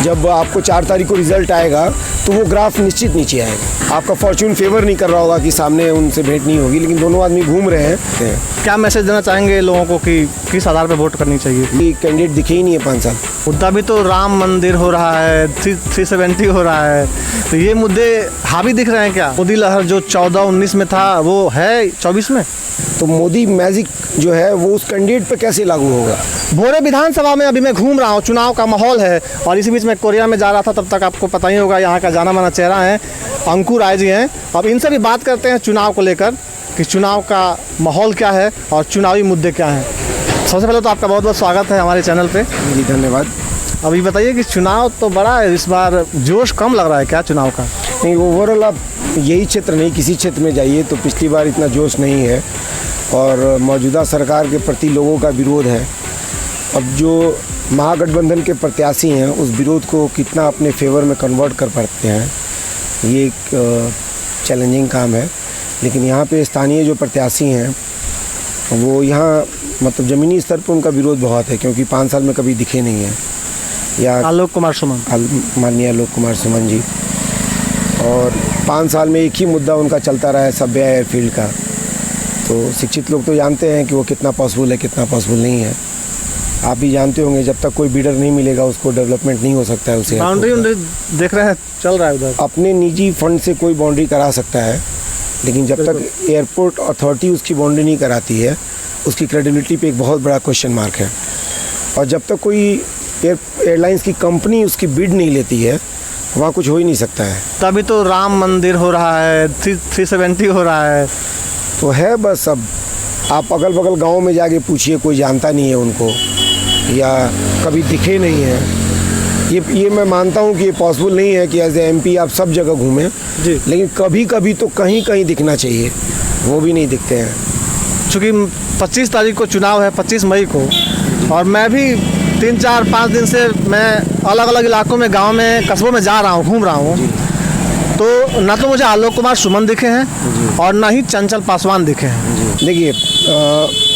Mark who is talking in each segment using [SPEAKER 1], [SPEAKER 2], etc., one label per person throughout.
[SPEAKER 1] जब आपको 4 तारीख को रिजल्ट आएगा तो वो ग्राफ निश्चित नीचे आएगा। आपका फॉर्चून फेवर नहीं कर रहा होगा कि सामने उनसे भेंट नहीं होगी, लेकिन दोनों आदमी घूम रहे हैं।
[SPEAKER 2] क्या मैसेज देना चाहेंगे लोगों को कि किस आधार पर वोट करनी चाहिए?
[SPEAKER 1] ये कैंडिडेट दिखे ही नहीं है 5 साल।
[SPEAKER 2] मुद्दा भी तो राम मंदिर हो रहा है, 370 हो रहा है, तो ये मुद्दे हावी दिख रहे हैं क्या? मोदी लहर जो 14-19 में था वो है 24 में।
[SPEAKER 1] तो मोदी मैजिक जो है वो उस कैंडिडेट पे कैसे लागू होगा?
[SPEAKER 2] भोरे विधानसभा में अभी मैं घूम रहा हूँ, चुनाव का माहौल है, और इसी बीच में कोरिया में जा रहा था, तब तक आपको पता ही होगा यहाँ का जाना माना चेहरा है अंकुर राय जी हैं। अब इनसे भी बात करते हैं चुनाव को लेकर कि चुनाव का माहौल क्या है और चुनावी मुद्दे क्या हैं। सबसे पहले तो आपका बहुत बहुत स्वागत है हमारे चैनल पे।
[SPEAKER 1] जी धन्यवाद।
[SPEAKER 2] अभी बताइए कि चुनाव तो बड़ा है, इस बार जोश कम लग रहा है क्या चुनाव का?
[SPEAKER 1] नहीं, ओवरऑल आप यही क्षेत्र नहीं किसी क्षेत्र में जाइए तो पिछली बार इतना जोश नहीं है, और मौजूदा सरकार के प्रति लोगों का विरोध है। अब जो महागठबंधन के प्रत्याशी हैं उस विरोध को कितना अपने फेवर में कन्वर्ट कर पाते हैं, ये एक चैलेंजिंग काम है। लेकिन यहाँ पे स्थानीय जो प्रत्याशी हैं वो यहाँ मतलब ज़मीनी स्तर पर उनका विरोध बहुत है, क्योंकि 5 साल में कभी दिखे नहीं हैं। या
[SPEAKER 2] आलोक कुमार सुमन,
[SPEAKER 1] माननीय आलोक कुमार सुमन जी, और 5 साल में एक ही मुद्दा उनका चलता रहा है, सभ्य एयरफील्ड का। तो शिक्षित लोग तो जानते हैं कि वो कितना पॉसिबल है, कितना पॉसिबल नहीं है। आप भी जानते होंगे जब तक कोई बिडर नहीं मिलेगा उसको डेवलपमेंट नहीं हो सकता है। उसे
[SPEAKER 2] बाउंड्री देख रहे हैं चल रहा है उधर,
[SPEAKER 1] अपने निजी फंड से कोई बाउंड्री करा सकता है, लेकिन जब तक एयरपोर्ट अथॉरिटी उसकी बाउंड्री नहीं कराती है उसकी क्रेडिबिलिटी पे एक बहुत बड़ा क्वेश्चन मार्क है। और जब तक कोई एयरलाइंस की कंपनी उसकी बिड नहीं लेती है वहाँ कुछ हो ही नहीं सकता है।
[SPEAKER 2] तभी तो राम मंदिर हो रहा है, 370 हो रहा है,
[SPEAKER 1] तो है बस। अब आप अगल बगल गाँव में जाके पूछिए, कोई जानता नहीं है उनको या कभी दिखे नहीं हैं। ये मैं मानता हूँ कि ये पॉसिबल नहीं है कि एज ए MP आप सब जगह घूमें
[SPEAKER 2] जी,
[SPEAKER 1] लेकिन कभी कभी तो कहीं कहीं दिखना चाहिए, वो भी नहीं दिखते हैं।
[SPEAKER 2] चूँकि 25 तारीख को चुनाव है, 25 मई को, और मैं भी 3-4-5 दिन से मैं अलग अलग इलाकों में, गांव में, कस्बों में जा रहा हूं, घूम रहा हूं, तो ना तो मुझे आलोक कुमार सुमन दिखे हैं और ना ही चंचल पासवान दिखे हैं।
[SPEAKER 1] देखिए,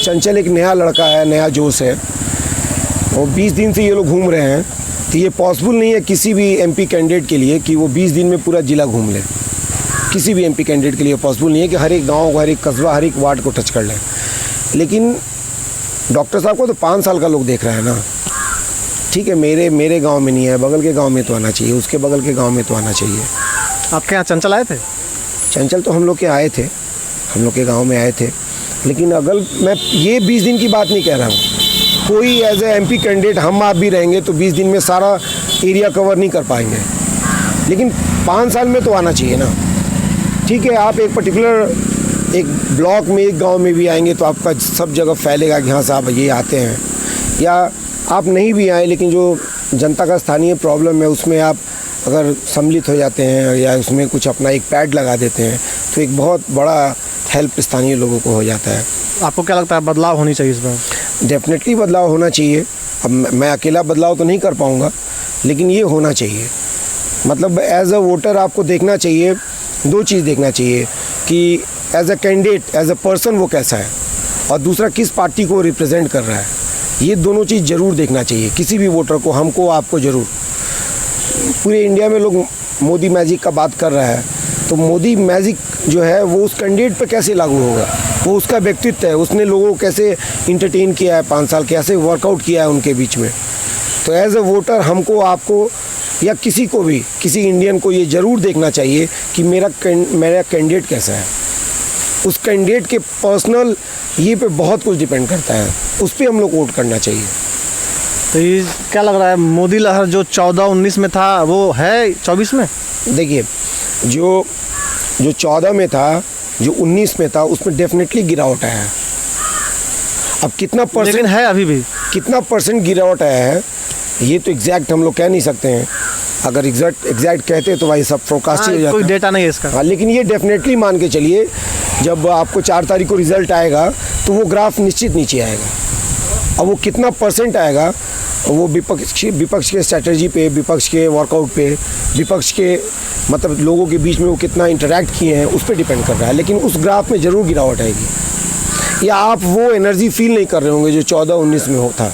[SPEAKER 1] चंचल एक नया लड़का है, नया जोश है, और 20 दिन से ये लोग घूम रहे हैं, तो ये पॉसिबल नहीं है किसी भी MP कैंडिडेट के लिए कि वो 20 दिन में पूरा जिला घूम ले। किसी भी MP कैंडिडेट के लिए पॉसिबल नहीं है कि हर एक गाँव, हर एक कस्बा, हर एक वार्ड को टच कर लें। लेकिन डॉक्टर साहब को तो 5 साल का लोग देख रहा है ना। ठीक है, मेरे गांव में नहीं है, बगल के गांव में तो आना चाहिए, उसके बगल के गांव में तो आना चाहिए।
[SPEAKER 2] आपके यहाँ चंचल आए थे?
[SPEAKER 1] चंचल तो हम लोग के आए थे, हम लोग के गांव में आए थे, लेकिन अगल मैं ये 20 दिन की बात नहीं कह रहा हूँ। कोई एज ए MP कैंडिडेट हम आप भी रहेंगे तो 20 दिन में सारा एरिया कवर नहीं कर पाएंगे, लेकिन 5 साल में तो आना चाहिए ना। ठीक है, आप एक पर्टिकुलर एक ब्लॉक में, एक गांव में भी आएंगे तो आपका सब जगह फैलेगा कि हाँ साहब ये आते हैं, या आप नहीं भी आए लेकिन जो जनता का स्थानीय प्रॉब्लम है उसमें आप अगर सम्मिलित हो जाते हैं या उसमें कुछ अपना एक पैड लगा देते हैं तो एक बहुत बड़ा हेल्प स्थानीय लोगों को हो जाता है।
[SPEAKER 2] आपको क्या लगता है बदलाव होनी चाहिए इस बार?
[SPEAKER 1] डेफिनेटली बदलाव होना चाहिए। अब मैं अकेला बदलाव तो नहीं कर पाऊँगा, लेकिन ये होना चाहिए। मतलब एज अ वोटर आपको देखना चाहिए, 2 चीज़ देखना चाहिए कि as a candidate, as a person वो कैसा है, और दूसरा किस पार्टी को रिप्रेजेंट कर रहा है। ये दोनों चीज़ ज़रूर देखना चाहिए किसी भी वोटर को, हमको, आपको ज़रूर। पूरे इंडिया में लोग मोदी मैजिक का बात कर रहा है, तो मोदी मैजिक जो है वो उस कैंडिडेट पे कैसे लागू होगा? वो उसका व्यक्तित्व है, उसने लोगों को कैसे इंटरटेन किया है 5 साल, कैसे वर्कआउट किया है उनके बीच में। तो एज अ वोटर हमको, आपको या किसी को भी, किसी इंडियन को ये ज़रूर देखना चाहिए कि मेरा कैंडिडेट कैसा है। उस कैंडिडेट के पर्सनल ये पे बहुत कुछ डिपेंड करता है, उस पर हम लोग वोट करना चाहिए।
[SPEAKER 2] तो ये क्या लग रहा है मोदी लहर जो 14-19 में था वो है 24 में?
[SPEAKER 1] देखिए, जो 14 में था, जो 19 में था, उसमें डेफिनेटली गिरावट आया है। अब कितना परसेंट,
[SPEAKER 2] लेकिन है अभी भी
[SPEAKER 1] कितना परसेंट गिरावट आया है ये तो एग्जैक्ट हम लोग कह नहीं सकते हैं। अगर एग्जैक्ट कहते तो भाई सब फोरकास्ट ही हो जाता।
[SPEAKER 2] कोई डेटा नहीं है इसका।
[SPEAKER 1] हाँ, लेकिन ये डेफिनेटली मान के चलिए जब आपको 4 तारीख को रिजल्ट आएगा तो वो ग्राफ निश्चित नीचे आएगा। अब वो कितना परसेंट आएगा वो विपक्ष के स्ट्रैटेजी पे, विपक्ष के वर्कआउट पे, विपक्ष के मतलब लोगों के बीच में वो कितना इंटरेक्ट किए हैं उस पर डिपेंड कर रहा है। लेकिन उस ग्राफ में ज़रूर गिरावट आएगी, या आप वो एनर्जी फील नहीं कर रहे होंगे जो 14-19 में होता।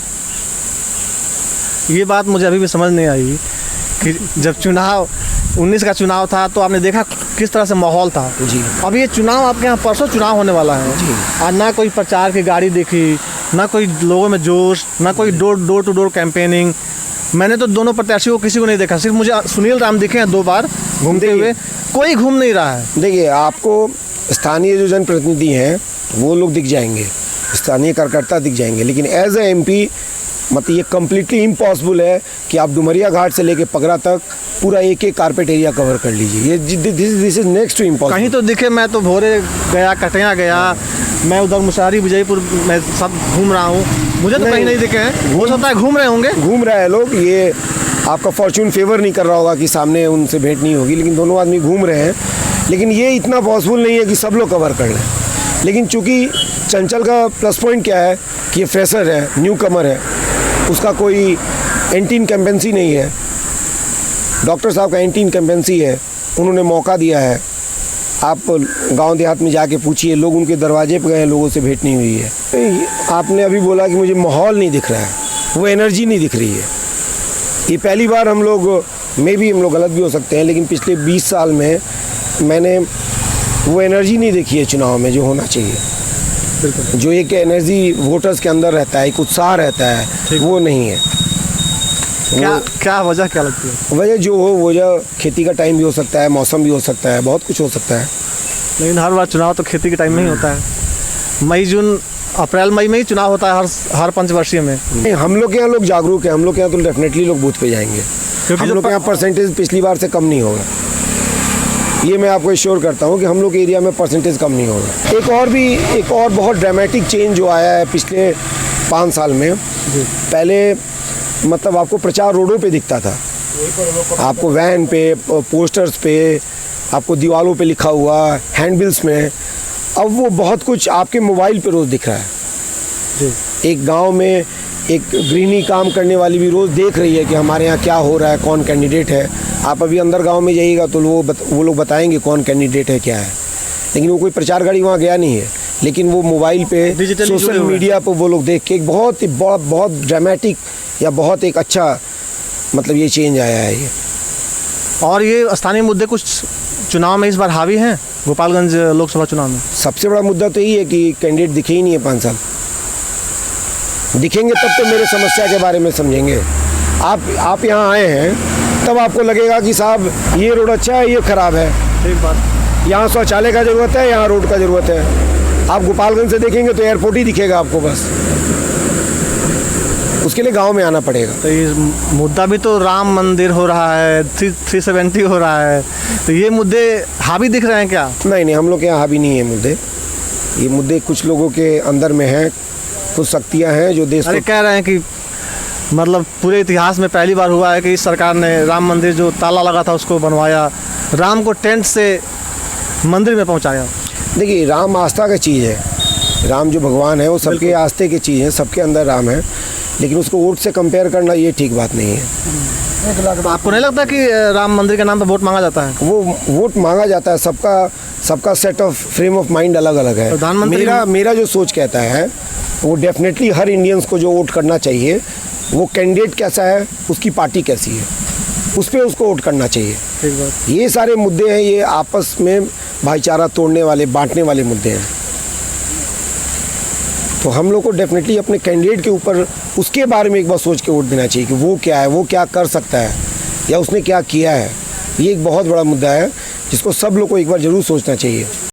[SPEAKER 2] ये बात मुझे अभी भी समझ नहीं आई कि जब चुनाव 19 का चुनाव था तो आपने देखा किस तरह से माहौल था।
[SPEAKER 1] जी।
[SPEAKER 2] अब ये चुनाव आपके यहाँ परसों चुनाव होने वाला है।
[SPEAKER 1] जी।
[SPEAKER 2] आज ना कोई प्रचार की गाड़ी देखी, ना कोई लोगों में जोश, ना कोई डोर टू डोर कैंपेनिंग। मैंने तो दोनों प्रत्याशियों को किसी को नहीं देखा, सिर्फ मुझे सुनील राम दिखे हैं 2 बार घूमते हुए, कोई घूम नहीं रहा है।
[SPEAKER 1] देखिए, आपको स्थानीय जो जनप्रतिनिधि हैं वो लोग दिख जाएंगे, स्थानीय कार्यकर्ता दिख जाएंगे, लेकिन एज ए एमपी मतलब ये कम्प्लीटली इम्पॉसिबल है कि आप डुमरिया घाट से लेके पगरा तक पूरा एक कारपेट एरिया कवर कर लीजिए। ये this is next to impossible.
[SPEAKER 2] कहीं तो दिखे, मैं तो भोरे गया, कटिया गया, मैं उधर मुशारी विजयपुर मैं सब घूम रहा हूँ, मुझे तो कहीं नहीं दिखे हैं। हो सकता है घूम रहे होंगे,
[SPEAKER 1] घूम रहे हैं लोग। ये आपका फॉर्चून फेवर नहीं कर रहा होगा कि सामने उनसे भेंट नहीं होगी, लेकिन दोनों आदमी घूम रहे हैं। लेकिन ये इतना पॉसिबल नहीं है कि सब लोग कवर कर लें। लेकिन चूँकि चंचल का प्लस पॉइंट क्या है कि ये फ्रेशर है, न्यू कमर है, उसका कोई एंटी इनकम्बेंसी नहीं है। डॉक्टर साहब का एंटी इनकम्बेंसी है, उन्होंने मौका दिया है। आप गांव देहात में जाके पूछिए, लोग उनके दरवाजे पर गए हैं, लोगों से भेंट नहीं हुई है। आपने अभी बोला कि मुझे माहौल नहीं दिख रहा है, वो एनर्जी नहीं दिख रही है। ये पहली बार हम लोग गलत भी हो सकते हैं, लेकिन पिछले 20 साल में मैंने वो एनर्जी नहीं देखी है चुनाव में जो होना चाहिए।
[SPEAKER 2] बिल्कुल।
[SPEAKER 1] जो एक एनर्जी वोटर्स के अंदर रहता है, एक उत्साह रहता है, वो नहीं है।
[SPEAKER 2] क्या वजह क्या लगती है?
[SPEAKER 1] वजह जो हो, वजह खेती का टाइम भी हो सकता है, मौसम भी हो सकता है, बहुत कुछ हो सकता है।
[SPEAKER 2] लेकिन हर बार चुनाव तो खेती के टाइम में ही होता है। मई जून अप्रैल मई में ही चुनाव होता है हर पंचवर्षीय में।
[SPEAKER 1] नहीं, हम लोग के यहाँ लोग जागरूक हैं, हम लोग के यहाँ तो डेफिनेटली लोग बूथ पे जाएंगे, क्योंकि हम लोग के यहाँ परसेंटेज पिछली बार से कम नहीं होगा। ये मैं आपको एश्योर करता हूँ कि हम लोग के एरिया में परसेंटेज कम नहीं होगा। एक और बहुत ड्रामेटिक चेंज जो आया है पिछले 5 साल में। पहले मतलब आपको प्रचार रोडों पे दिखता था, आपको वैन पे, पोस्टर्स पे, आपको दीवारों पे लिखा हुआ, हैंडबिल्स में। अब वो बहुत कुछ आपके मोबाइल पे रोज़ दिख रहा है। एक गांव में एक गृहिणी काम करने वाली भी रोज़ देख रही है कि हमारे यहाँ क्या हो रहा है, कौन कैंडिडेट है। आप अभी अंदर गांव में जाइएगा तो वो लोग बताएंगे कौन कैंडिडेट है, क्या है। लेकिन वो कोई प्रचार गाड़ी वहाँ गया नहीं है, लेकिन वो मोबाइल पे, सोशल मीडिया पर वो लोग देख के एक बहुत ड्रामेटिक या बहुत एक अच्छा मतलब ये चेंज आया है ये।
[SPEAKER 2] और ये स्थानीय मुद्दे कुछ चुनाव में इस बार हावी हैं गोपालगंज लोकसभा चुनाव में।
[SPEAKER 1] सबसे बड़ा मुद्दा तो यही है कि कैंडिडेट दिखे ही नहीं है 5 साल। दिखेंगे तब तो मेरे समस्या के बारे में समझेंगे। आप यहाँ आए हैं तब आपको लगेगा कि साहब ये रोड अच्छा है, ये ख़राब है।
[SPEAKER 2] ठीक बात।
[SPEAKER 1] यहाँ शौचालय का ज़रूरत है, यहाँ रोड का ज़रूरत है। आप गोपालगंज से देखेंगे तो एयरपोर्ट ही दिखेगा आपको बस। उसके लिए गांव में आना पड़ेगा।
[SPEAKER 2] तो ये मुद्दा भी तो राम मंदिर हो रहा है, 370 हो रहा है, तो ये मुद्दे हावी दिख रहे हैं क्या?
[SPEAKER 1] नहीं, हम लोग के यहाँ हावी नहीं है मुद्दे। ये मुद्दे कुछ लोगों के अंदर में हैं, कुछ शक्तियाँ हैं जो देश
[SPEAKER 2] को कह रहे हैं कि मतलब पूरे इतिहास में पहली बार हुआ है कि इस सरकार ने राम मंदिर जो ताला लगा था उसको बनवाया, राम को टेंट से मंदिर में पहुँचाया।
[SPEAKER 1] देखिए, राम आस्था का चीज़ है। राम जो भगवान है वो सबके आस्थे की चीज़ है, सबके अंदर राम है। लेकिन उसको वोट से कंपेयर करना ये ठीक बात नहीं है।
[SPEAKER 2] आपको नहीं लगता कि राम मंदिर के नाम पर वोट मांगा जाता है?
[SPEAKER 1] वो वोट मांगा जाता है, सबका set of frame of mind अलग अलग है।
[SPEAKER 2] प्रधानमंत्री
[SPEAKER 1] मेरा जो सोच कहता है वो डेफिनेटली हर इंडियंस को जो वोट करना चाहिए, वो कैंडिडेट कैसा है, उसकी पार्टी कैसी है, उस पर उसको वोट करना चाहिए।
[SPEAKER 2] ठीक बात।
[SPEAKER 1] ये सारे मुद्दे हैं, ये आपस में भाईचारा तोड़ने वाले, बांटने वाले मुद्दे हैं। तो हम लोग को डेफिनेटली अपने कैंडिडेट के ऊपर उसके बारे में एक बार सोच के वोट देना चाहिए कि वो क्या है, वो क्या कर सकता है या उसने क्या किया है। ये एक बहुत बड़ा मुद्दा है जिसको सब लोग को एक बार ज़रूर सोचना चाहिए।